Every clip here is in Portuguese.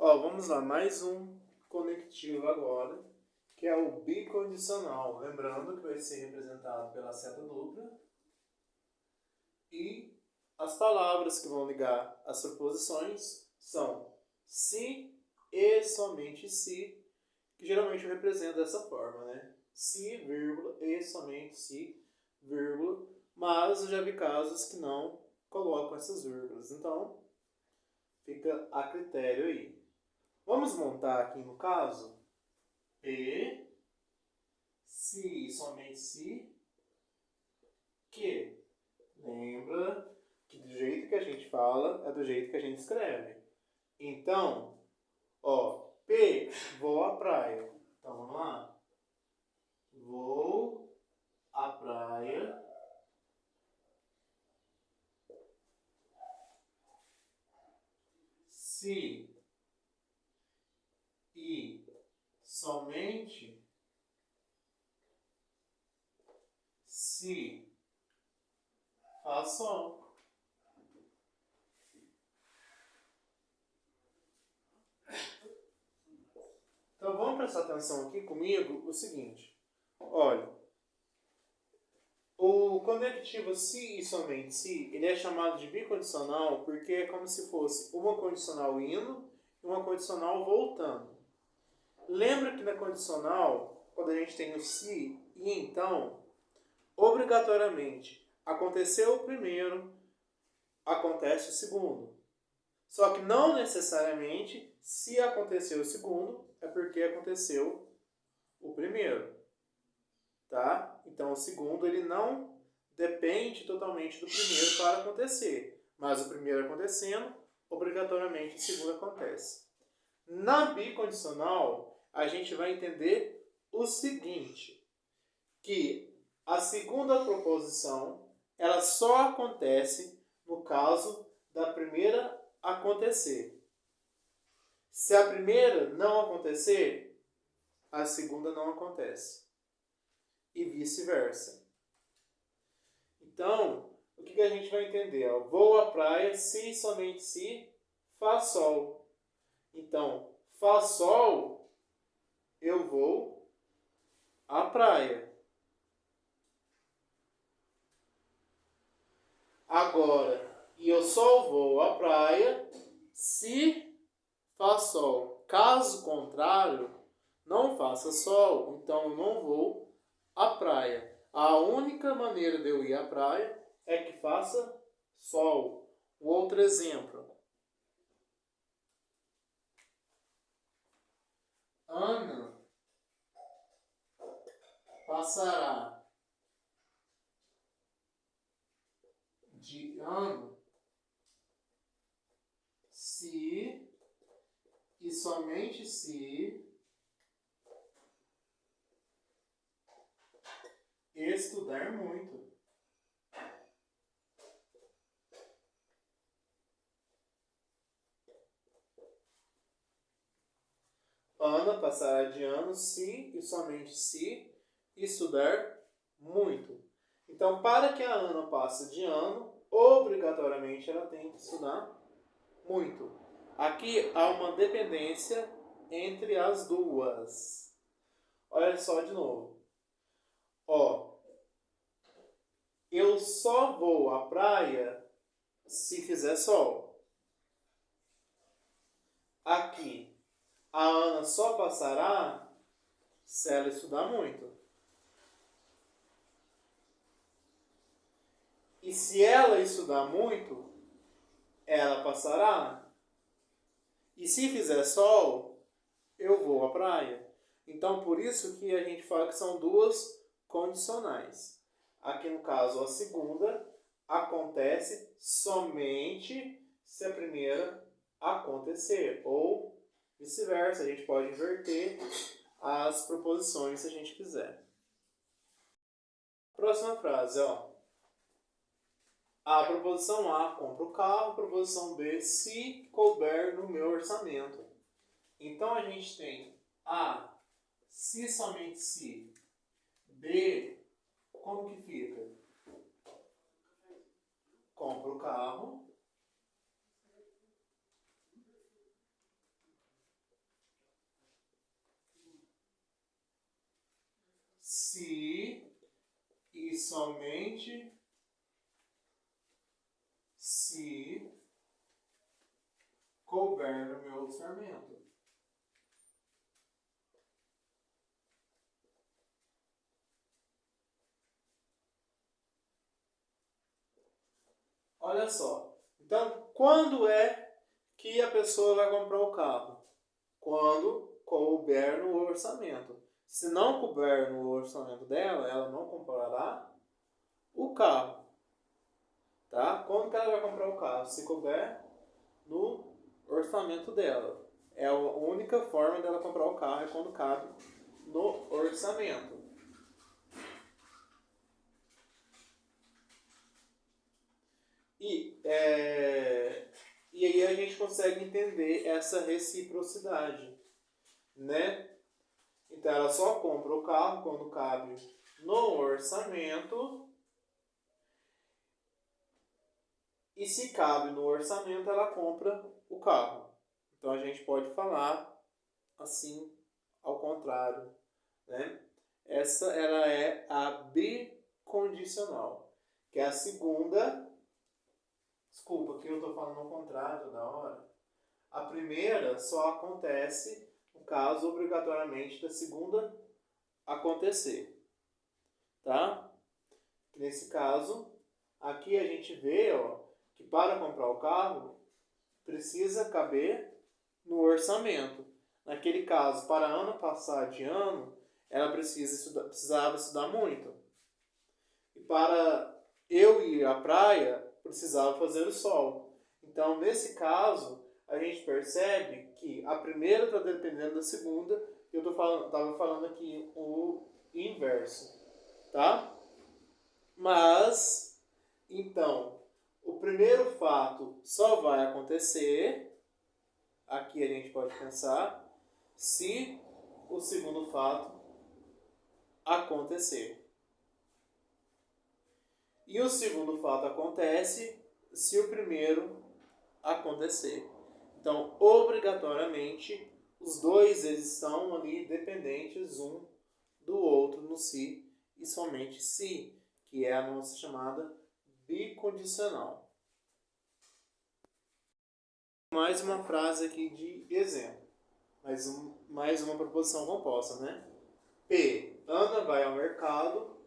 Ó, vamos lá, mais um conectivo agora, que é o bicondicional. Lembrando que vai ser representado pela seta dupla. E as palavras que vão ligar as preposições são se e somente se, que geralmente eu represento dessa forma, né? Se, vírgula, e somente se, vírgula. Mas eu já vi casos que não colocam essas vírgulas. Então, fica a critério aí. Vamos montar aqui no caso e, se e somente se, que. Lembra que do jeito que a gente fala é do jeito que a gente escreve. Então, ó, P, vou à praia. Então vamos lá. Vou à praia. Se e somente se faz som. Então vamos prestar atenção aqui comigo o seguinte. Olha, o conectivo se e somente se, ele é chamado de bicondicional porque é como se fosse uma condicional indo e uma condicional voltando. Lembra que na condicional, quando a gente tem o se e então, obrigatoriamente, aconteceu o primeiro, acontece o segundo. Só que não necessariamente, se aconteceu o segundo, é porque aconteceu o primeiro. Tá? Então, o segundo ele não depende totalmente do primeiro para acontecer. Mas o primeiro acontecendo, obrigatoriamente o segundo acontece. Na bicondicional, a gente vai entender o seguinte, que a segunda proposição ela só acontece no caso da primeira acontecer. Se a primeira não acontecer, a segunda não acontece. E vice-versa. Então, o que a gente vai entender? Ó? Vou à praia se somente se faz sol. Então, faz sol, eu vou à praia. Agora, e eu só vou à praia se faz sol. Caso contrário, não faça sol, então eu não vou à praia. A única maneira de eu ir à praia é que faça sol. O outro exemplo. Ana passará de ano se e somente se estudar muito. Ana passará de ano se e somente se estudar muito. Então, para que a Ana passe de ano, obrigatoriamente ela tem que estudar muito. Aqui há uma dependência entre as duas. Olha só de novo. Ó, eu só vou à praia se fizer sol. Aqui, a Ana só passará se ela estudar muito. E se ela estudar muito, ela passará. E se fizer sol, eu vou à praia. Então, por isso que a gente fala que são duas condicionais. Aqui, no caso, a segunda acontece somente se a primeira acontecer. Ou vice-versa, a gente pode inverter as proposições se a gente quiser. Próxima frase, ó. A proposição A, compra o carro. A proposição B, se couber no meu orçamento. Então, a gente tem A, se somente se. B, como que fica? Compra o carro. somente se couber no meu orçamento. Olha só. Então, quando é que a pessoa vai comprar o carro? Quando couber no orçamento. Se não couber no orçamento dela, ela não comprará o carro. Tá? Quando que ela vai comprar o carro? Se couber no orçamento dela. É a única forma dela comprar o carro, é quando cabe no orçamento. E aí a gente consegue entender essa reciprocidade, né? Então ela só compra o carro quando cabe no orçamento. E se cabe no orçamento, ela compra o carro. Então a gente pode falar assim, ao contrário, né? Essa ela é a bicondicional, que é a segunda. Desculpa, aqui eu estou falando ao contrário da hora. A primeira só acontece no caso obrigatoriamente da segunda acontecer, tá? Nesse caso, aqui a gente vê, ó, que para comprar o carro precisa caber no orçamento. Naquele caso, para a Ana passar de ano, ela precisava estudar muito. E para eu ir à praia, precisava fazer o sol. Então, nesse caso, a gente percebe que a primeira está dependendo da segunda. Eu estava falando aqui o inverso, tá? Mas, então, o primeiro fato só vai acontecer, aqui a gente pode pensar, se o segundo fato acontecer. E o segundo fato acontece se o primeiro acontecer. Então, obrigatoriamente, os dois eles estão ali dependentes um do outro no se e somente se, que é a nossa chamada bicondicional. Mais uma frase aqui de exemplo. Mais uma proposição composta, né? P. Ana vai ao mercado.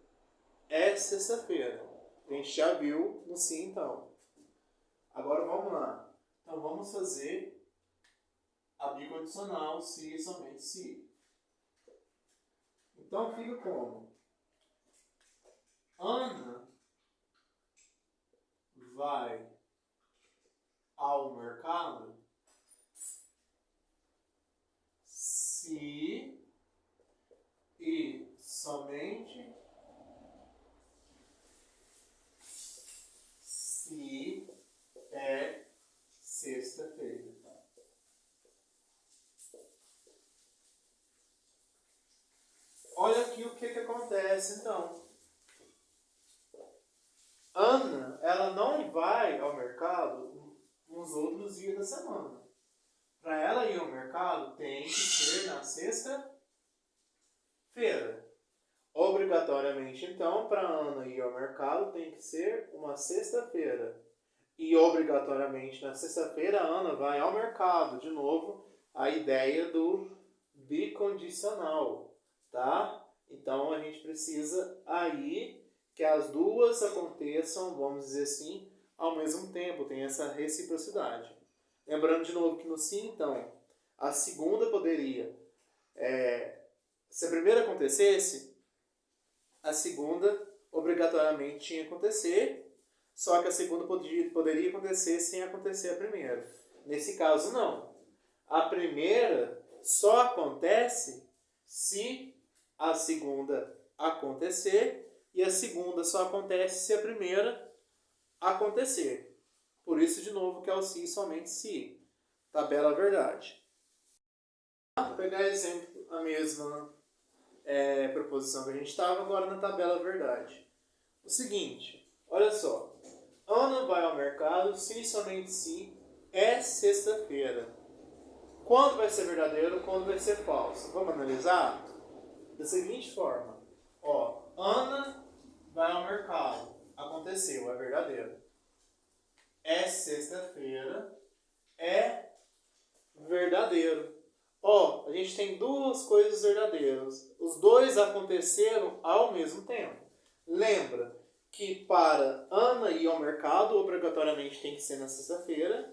É sexta-feira. A gente já viu no sim, então. Agora vamos lá. Então vamos fazer a bicondicional se e somente se. Então fica como? Ana vai ao mercado se e somente se é sexta-feira. Olha aqui o que acontece então. Ana, ela não vai ao mercado nos outros dias da semana. Para ela ir ao mercado, tem que ser na sexta-feira. Obrigatoriamente, então, para Ana ir ao mercado, tem que ser uma sexta-feira. E obrigatoriamente, na sexta-feira, a Ana vai ao mercado. De novo, a ideia do bicondicional, tá? Então, a gente precisa aí que as duas aconteçam, vamos dizer assim, ao mesmo tempo. Tem essa reciprocidade. Lembrando de novo que no sim, então, a segunda poderia... se a primeira acontecesse, a segunda obrigatoriamente tinha que acontecer, só que a segunda poderia acontecer sem acontecer a primeira. Nesse caso, não. A primeira só acontece se a segunda acontecer, e a segunda só acontece se a primeira acontecer. Por isso, de novo, que é o se somente se. Tabela verdade. Vou pegar exemplo, a mesma proposição que a gente estava, agora na tabela verdade. O seguinte, olha só. Ana vai ao mercado se e somente se é sexta-feira. Quando vai ser verdadeiro, quando vai ser falso? Vamos analisar? Da seguinte forma. Ó, Ana vai ao mercado. Aconteceu, é verdadeiro. É sexta-feira, é verdadeiro. Ó, a gente tem duas coisas verdadeiras. Os dois aconteceram ao mesmo tempo. Lembra que para Ana ir ao mercado, obrigatoriamente tem que ser na sexta-feira.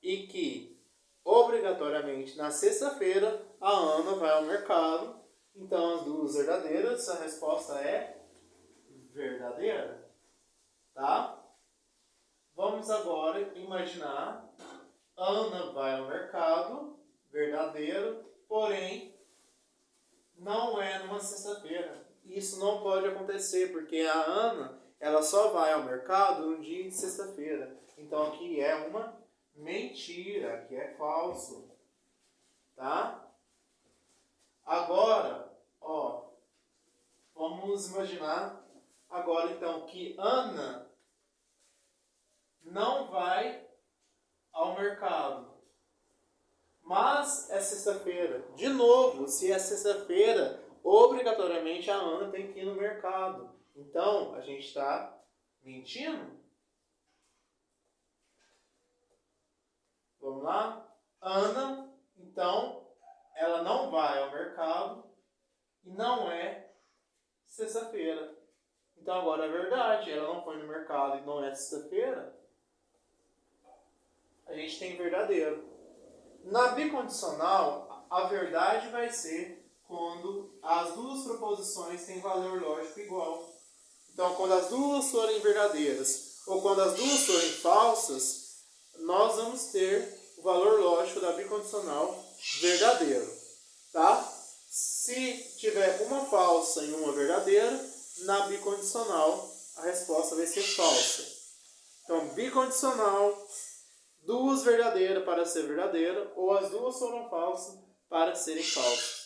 E que, obrigatoriamente, na sexta-feira, a Ana vai ao mercado. Então, as duas verdadeiras, a resposta é verdadeira. Tá? Vamos agora imaginar Ana vai ao mercado, verdadeiro, porém não é numa sexta-feira. Isso não pode acontecer, porque a Ana ela só vai ao mercado no dia de sexta-feira. Então aqui é uma mentira, aqui é falso. Tá? Agora, ó, vamos imaginar agora então que Ana não vai ao mercado. Mas é sexta-feira. De novo, se é sexta-feira, obrigatoriamente a Ana tem que ir no mercado. Então, a gente está mentindo? Vamos lá? Ana, então, ela não vai ao mercado e não é sexta-feira. Então, agora é verdade. Ela não foi no mercado e não é sexta-feira. A gente tem verdadeiro. Na bicondicional, a verdade vai ser quando as duas proposições têm valor lógico igual. Então, quando as duas forem verdadeiras ou quando as duas forem falsas, nós vamos ter o valor lógico da bicondicional verdadeiro. Tá? Se tiver uma falsa e uma verdadeira, na bicondicional a resposta vai ser falsa. Então, bicondicional, duas verdadeiras para ser verdadeira, ou as duas foram falsas para serem falsas.